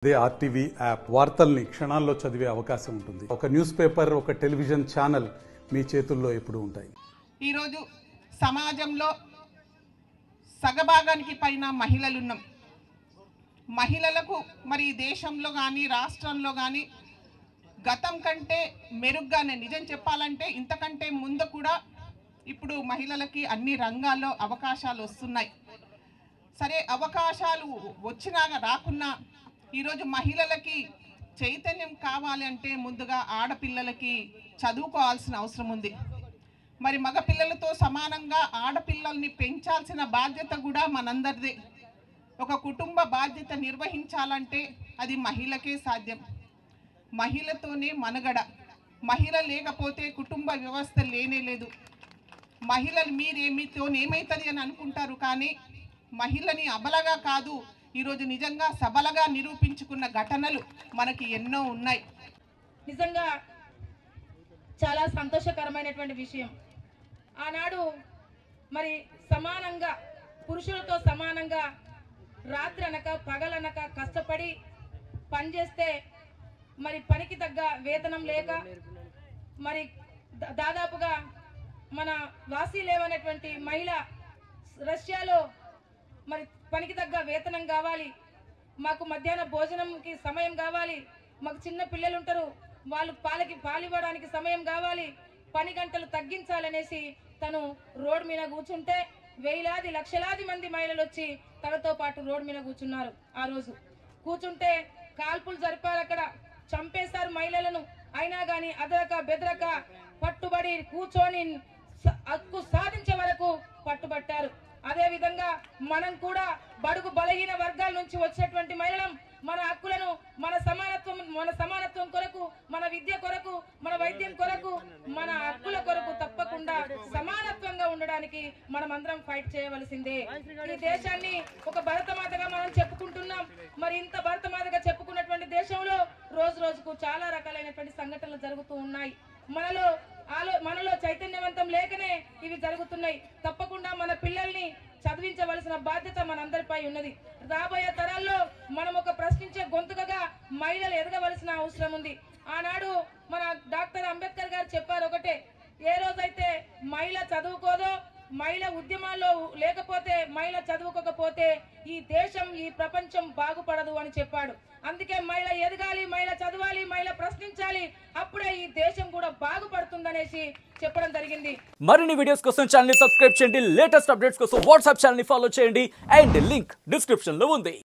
అదే RTV app వార్తల్ని క్షణాల్లో చదివే అవకాశం ఉంటుంది. ఒక న్యూస్ పేపర్, ఒక టెలివిజన్ ఛానల్ మీ చేతుల్లో ఎప్పుడూ ఉంటాయి. ఈరోజు సమాజంలో సగభాగానికి పైన మహిళలున్నాం. మహిళలకు మరి దేశంలో కానీ రాష్ట్రంలో కానీ గతం కంటే మెరుగ్గానే, నిజం చెప్పాలంటే ఇంతకంటే ముందు కూడా ఇప్పుడు మహిళలకి అన్ని రంగాల్లో అవకాశాలు వస్తున్నాయి. సరే, అవకాశాలు వచ్చినా రాకున్నా ఈరోజు మహిళలకి చైతన్యం కావాలి అంటే ముందుగా ఆడపిల్లలకి చదువుకోవాల్సిన అవసరం ఉంది. మరి మగపిల్లలతో సమానంగా ఆడపిల్లల్ని పెంచాల్సిన బాధ్యత కూడా మనందరిదే. ఒక కుటుంబ బాధ్యత నిర్వహించాలంటే అది మహిళకే సాధ్యం. మహిళతోనే మనుగడ. మహిళ లేకపోతే కుటుంబ వ్యవస్థ లేనే లేదు. మహిళలు మీరేమవుతుంది అని అనుకుంటారు, కానీ మహిళని అబలగా కాదు, ఈరోజు నిజంగా సబలగా నిరూపించుకున్న ఘటనలు మనకి ఎన్నో ఉన్నాయి. నిజంగా చాలా సంతోషకరమైనటువంటి విషయం. ఆనాడు మరి సమానంగా పురుషులతో సమానంగా రాత్రి అనక పగలనక కష్టపడి పనిచేస్తే మరి పనికి తగ్గ వేతనం లేక మరి దాదాపుగా మన వాసీలేవ్ అనేటువంటి మహిళ రష్యాలో మరి పనికి తగ్గ వేతనం కావాలి, మాకు మధ్యాహ్న భోజనంకి సమయం కావాలి, మాకు చిన్న పిల్లలు ఉంటారు వాళ్ళు పాలివ్వడానికి సమయం కావాలి, పని గంటలు తగ్గించాలనేసి తను రోడ్ మీద కూర్చుంటే వేలాది లక్షలాది మంది మహిళలు వచ్చి తనతో పాటు రోడ్ మీద కూర్చున్నారు. ఆ రోజు కూర్చుంటే కాల్పులు జరిపారు, అక్కడ చంపేశారు మహిళలను. అయినా కానీ అదరక బెదరక పట్టుబడి కూర్చొని హక్కు సాధించే వరకు పట్టుబట్టారు. అదే విధంగా మనం కూడా బడుగు బలహీన వర్గాల నుంచి వచ్చినటువంటి మహిళలం మన హక్కులను, మన సమానత్వం కొరకు, మన విద్య కొరకు, మన వైద్యం కొరకు, మన హక్కుల కొరకు తప్పకుండా సమానత్వంగా ఉండడానికి మనం అందరం ఫైట్ చేయవలసిందే. ఈ దేశాన్ని ఒక భరతమాతగా మనం చెప్పుకుంటున్నాం. మరి ఇంత భరతమాతగా చెప్పుకున్నటువంటి దేశంలో రోజు రోజుకు చాలా రకాలైనటువంటి సంఘటనలు జరుగుతూ ఉన్నాయి. మనలో చైతన్యవంతం లేకనే ఇవి జరుగుతున్నాయి. తప్పకుండా మన పిల్లల్ని చదివించవలసిన బాధ్యత మనందరిపై ఉన్నది. రాబోయే తరాల్లో మనం ఒక ప్రశ్నించే గొంతుకగా మహిళలు ఎదగవలసిన అవసరం ఉంది. ఆనాడు మన డాక్టర్ అంబేద్కర్ గారు చెప్పారు ఒకటే, ఏ రోజైతే మహిళ చదువుకోదో, మహిళ ఉద్యమాల్లో లేకపోతే, మహిళ చదువుకోకపోతే ఈ దేశం, ఈ ప్రపంచం బాగుపడదు అని చెప్పాడు. అందుకే మహిళ ఎదగాలి, మహిళ చదవాలి, మహిళ ప్రశ్నించాలి, అప్పుడే ఈ దేశం కూడా బాగుపడుతుందనేసి చెప్పడం జరిగింది. మరిన్ని వీడియోస్ కోసం ఛానల్ ని సబ్స్క్రైబ్ చేయండి. లేటెస్ట్ అప్డేట్స్ కోసం వాట్సాప్ ఛానల్ ని ఫాలో చేయండి. అండ్ లింక్ డిస్క్రిప్షన్ లో ఉంది.